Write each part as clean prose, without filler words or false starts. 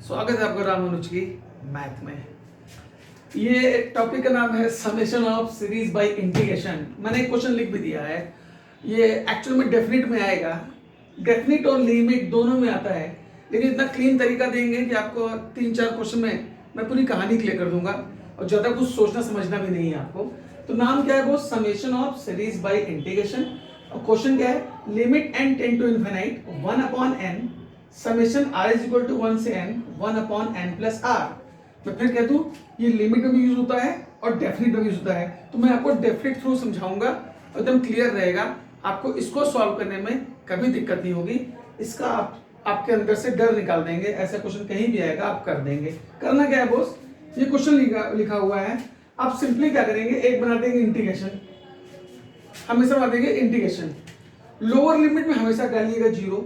स्वागत है आपका रामानुज की मैथ में। ये टॉपिक का नाम है summation of series by integration. मैंने एक क्वेश्चन लिख भी दिया है। ये एक्चुअल में डेफिनेट में आएगा, डेफिनेट और लिमिट दोनों में आता है, लेकिन इतना क्लीन तरीका देंगे कि आपको 3-4 क्वेश्चन में मैं पूरी कहानी क्लियर कर दूंगा और ज़्यादा कुछ सोचना समझना भी नहीं है आपको। तो नाम क्या है वो, summation of series by integration. और क्वेश्चन क्या है, limit n tend to infinite 1/n summation r is equal to 1 से n 1/n प्लस r। मैं फिर कह दूं, ये लिमिट में भी यूज होता है और डेफिनेट में भी यूज होता है। तो मैं आपको डेफिनेट थ्रू समझाऊंगा, एकदम क्लियर रहेगा। आपको इसको सॉल्व करने में कभी दिक्कत नहीं होगी। इसका आपके अंदर से डर निकाल देंगे। ऐसा क्वेश्चन कहीं भी आएगा आप कर देंगे। करना क्या है बॉस, ये क्वेश्चन लिखा हुआ है, आप सिंपली क्या करेंगे, एक बना देंगे इंटीग्रेशन, हमेशा बना देंगे इंटीग्रेशन। लोअर लिमिट में हमेशा डालिएगा 0,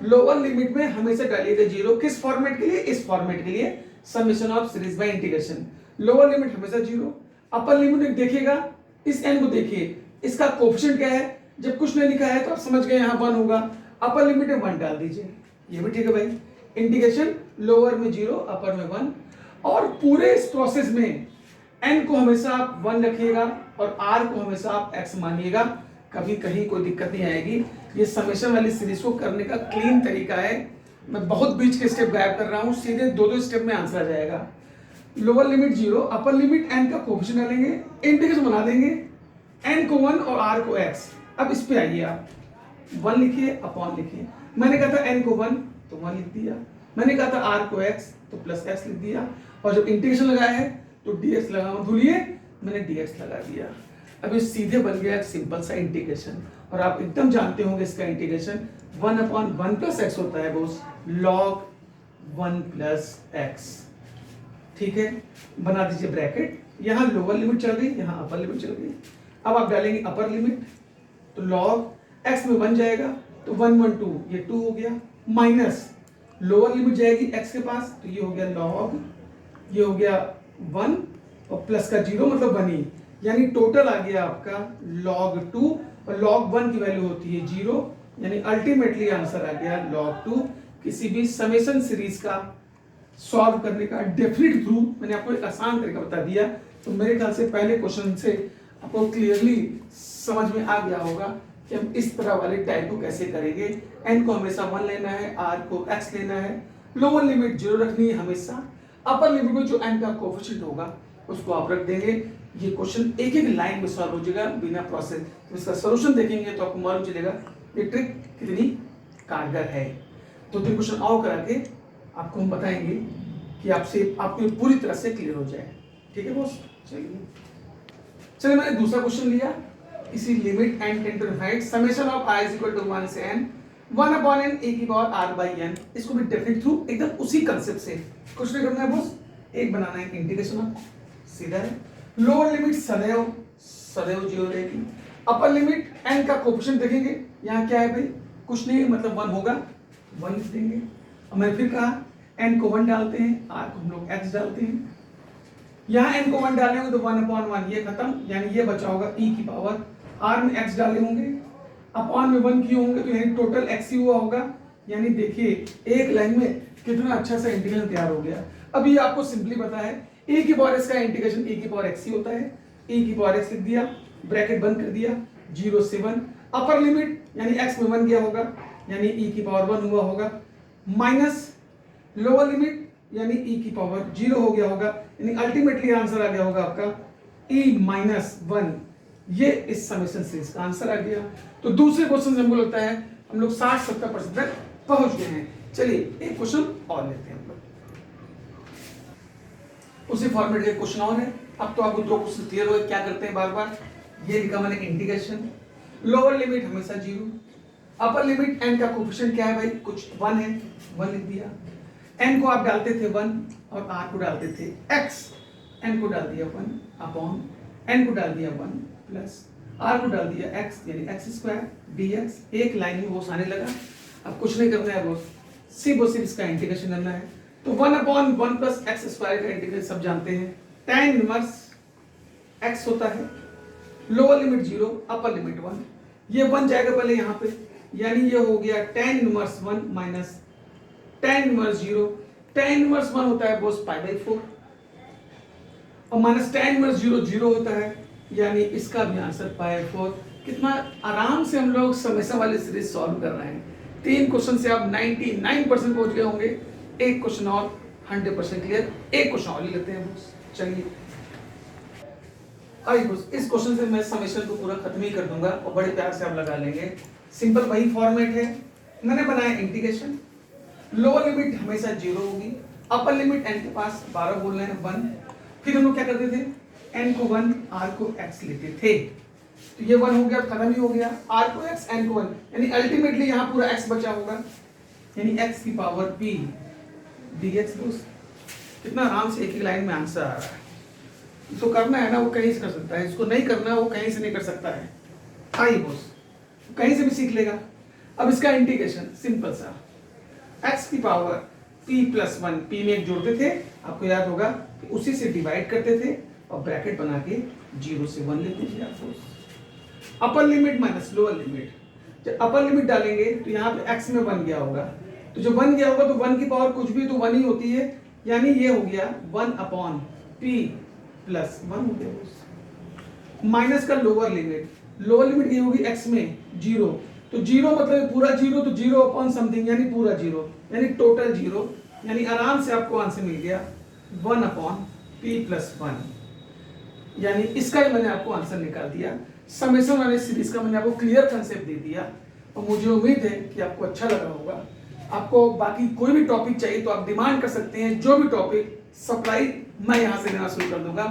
लोअर लिमिट में हमेशा डालिएगा 0। किस फॉर्मेट के लिए, इस फॉर्मेट के लिए, summation of series by integration. Lower limit हमेशा 0, अपर लिमिट देखिएगा, इस n को देखिए, इसका कोएफिशिएंट क्या है। जब कुछ नहीं लिखा है तो आप समझ गए यहाँ 1 होगा, अपर लिमिट में 1 डाल दीजिए, ये भी ठीक है भाई। इंटीग्रेशन लोअर में 0, अपर में 1। और पूरे इस प्रोसेस में n को हमेशा आप 1 रखिएगा और r को हमेशा आप x मानिएगा, कभी कहीं कोई दिक्कत नहीं आएगी। ये समेशन वाली सीरीज को करने का क्लीन तरीका है। मैं बहुत बीच के स्टेप गायब कर रहा हूँ, सीधे दो स्टेप में आंसर आ जाएगा। Lower limit 0, upper limit n का कोएफिशिएंट डालेंगे, इंटीग्रेशन बना देंगे, n को 1 और r को x। अब इस पे आइए, आप 1 लिखिए अपॉन लिखिए। मैंने कहा था n को 1 तो 1 लिख दिया, मैंने कहा था r को x तो प्लस x लिख दिया, और जब इंटीग्रेशन लगाया है तो dx लगा, भूलिए मैंने dx लगा दिया। अब ये सीधे बन गया एक सिंपल सा इंटीग्रेशन। और आप एकदम जानते होंगे इसका इंटीग्रेशन 1/1 प्लस x होता है बोस, log 1 प्लस x। ठीक है, बना दीजिए ब्रैकेट, यहाँ लोअर लिमिट चल गई, यहाँ अपर लिमिट चल गई। अब आप डालेंगे अपर लिमिट, तो log x में 1 जाएगा तो 1 1 2, ये 2 हो गया, माइनस लोअर लिमिट जाएगी x के पास, तो ये हो गया log, ये हो गया 1 और प्लस का 0 मतलब 1 ही, यानी टोटल आ गया आपका log 2 और log 1 की वैल्यू होती है 0, यानी अल्टीमेटली आंसर आ गया log 2। किसी भी समेशन सीरीज का सॉल्व करने का डेफिनेट थ्रू मैंने आपको एक आसान तरीका बता दिया। तो मेरे ख्याल से पहले क्वेश्चन से आपको क्लियरली समझ में आ गया होगा कि हम इस तरह वाले टाइप को कैसे करेंगे। n को हमेशा 1 लेना है, r को x लेना है, लोअर लिमिट 0 रखनी है हमेशा, अपर लिमिट में जो n का कोएफिशिएंट होगा उसको आप रख देंगे। ये क्वेश्चन एक एक लाइन में सॉल्व हो जाएगा बिना प्रोसेस। तो इसका सॉल्यूशन देखेंगे तो आपको मालूम चलेगा ये ट्रिक कितनी कारगर है। 2-3 क्वेश्चन और करा के आपको हम बताएंगे कि आपको पूरी तरह से क्लियर हो जाए। ठीक है बॉस, चलिए मैंने दूसरा क्वेश्चन लिया, इसी limit n tend to infinite summation of i is equal to 1 से n 1/n a की पावर r बाय n। इसको भी डेफिनेट थ्रू एकदम उसी कांसेप्ट से कुछ नहीं करना है बॉस, एक बनाना है इंटीग्रेशन ऑफ, सीधा है। लोअर लिमिट सदैव 0 रहेगी, अपर लिमिट n का कोएफिशिएंट देखेंगे, यहाँ क्या है भाई, कुछ नहीं मतलब 1 होगा, 1 लिख देंगे। और मैंने फिर कहा n को 1 डालते हैं, r को हम लोग x डालते हैं। यहाँ n को 1 डालेंगे तो 1/1 ये खत्म, यानी ये बचा होगा e की पावर, r में x डाले होंगे, अपॉन में 1 किए होंगे, तो यानी टोटल x ही हुआ होगा। यानी देखिए एक लाइन में कितना अच्छा सा इंटीग्रेशन तैयार हो गया। अब ये आपको सिंपली पता है e की पावर x का इंटीग्रेशन e की पावर x ही होता है, e की पावर x लिख दिया, ब्रैकेट बंद कर दिया, 0 से 1, अपर लिमिट यानी x में 1 गया होगा, यानी e की पावर 1 हुआ होगा, माइनस लोअर लिमिट यानी e की पावर 0 हो गया होगा, यानी अल्टीमेटली आंसर आ गया होगा आपका e माइनस 1। ये इस समेशन सीरीज का आंसर आ गया। तो दूसरे क्वेश्चन से हमको लगता है हम लोग 60-70% तक पहुंच गए हैं। चलिए एक क्वेश्चन और लेते हैं हम लोग, उसी फॉर्मेट के क्वेश्चन और है। अब तो आपको 2 क्वेश्चन क्लियर हो गए, क्या करते हैं बार बार। ये लिखा मैंने इंटीग्रेशन, लोअर लिमिट हमेशा 0, अपर लिमिट n का कोएफिशिएंट क्या है भाई, कुछ 1 है, 1 लिख दिया। n को आप डालते थे 1 और r को डालते थे x, n को डाल दिया 1 अपॉन n को डाल दिया 1 प्लस r को डाल दिया x, यानी x² dx। एक लाइन में वो आने लगा। अब कुछ नहीं करना है, वो सिर्फ इसका इंटीग्रेशन करना है। तो 1/1 प्लस x² का इंटीग्रेशन सब जानते हैं, tan इनवर्स x होता है, लोअर लिमिट 0, अपर लिमिट 1, ये 1 जाएगा पहले यहाँ पे, यानी ये हो गया tan inverse 1 minus tan inverse 0, tan inverse 1 होता है बोस पाई बाई 4 और माइनस tan इनवर्स 0 0 होता है, यानी इसका भी आंसर पाई बाई 4। कितना आराम से हम लोग समेशन वाली सीरीज सॉल्व कर रहे हैं। 3 क्वेश्चन से आप 99% पहुंच गए होंगे। एक क्वेश्चन और 100% क्लियर। एक क्वेश्चन और लेते हैं बस। चलिए इस क्वेश्चन से मैं समेशन को पूरा खत्म ही कर दूंगा और बड़े प्यार से आप लगा लेंगे। सिंपल वही फॉर्मेट है, मैंने बनाया इंटीग्रेशन। लोअर लिमिट हमेशा 0 होगी, अपर लिमिट n के पास 12 बोल रहे हैं 1। फिर हम लोग क्या करते थे, n को 1 r को x लेते थे, तो ये 1 हो गया, खत्म ही हो गया। r को x n को 1, यानी अल्टीमेटली यहाँ पूरा x बचा होगा, यानी x की पावर p dx। कितना आराम से एक ही लाइन में आंसर आ रहा है। इसको करना है ना वो कहीं से कर सकता है, इसको नहीं करना वो कहीं से नहीं कर सकता है। आइए बॉस, कहीं से भी सीख लेगा। अब इसका इंटीग्रेशन सिंपल सा, x की पावर p प्लस 1, p में एक जोड़ते थे, आपको याद होगा, उसी से डिवाइड करते थे और ब्रैकेट बना के 0 से 1 लेते थे आप। Upper limit minus lower limit, जब अपर लिमिट डालेंगे तो यहाँ पे x में 1 गया होगा, तो जो 1 गया होगा तो 1 की पावर कुछ भी तो 1 ही होती है, यानी ये हो गया 1 अपॉन p प्लस 1 हो गया। माइनस का लोअर लिमिट ये होगी x में 0, तो 0 मतलब पूरा 0, तो 0 अपॉन समथिंग यानी पूरा 0, यानी टोटल 0, यानी आराम से आपको आंसर मिल गया 1 अपॉन p प्लस 1, यानी इसका ही मैंने आपको आंसर निकाल दिया। समेशन वाले सीरीज का मैंने आपको क्लियर कंसेप्ट दे दिया और मुझे उम्मीद है कि आपको अच्छा लगा होगा। आपको बाकी कोई भी टॉपिक चाहिए तो आप डिमांड कर सकते हैं, जो भी टॉपिक सप्लाई मैं यहाँ से देना शुरू कर दूंगा।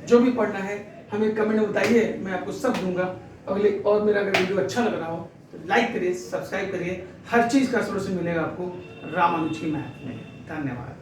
जो भी पढ़ना है हमें कमेंट में बताइए, मैं आपको सब दूंगा। अगले और मेरा अगर वीडियो अच्छा लग रहा हो तो लाइक करिए, सब्सक्राइब करिए, हर चीज़ का सोल्यूशन मिलेगा आपको रामानुज की मैथ में। धन्यवाद।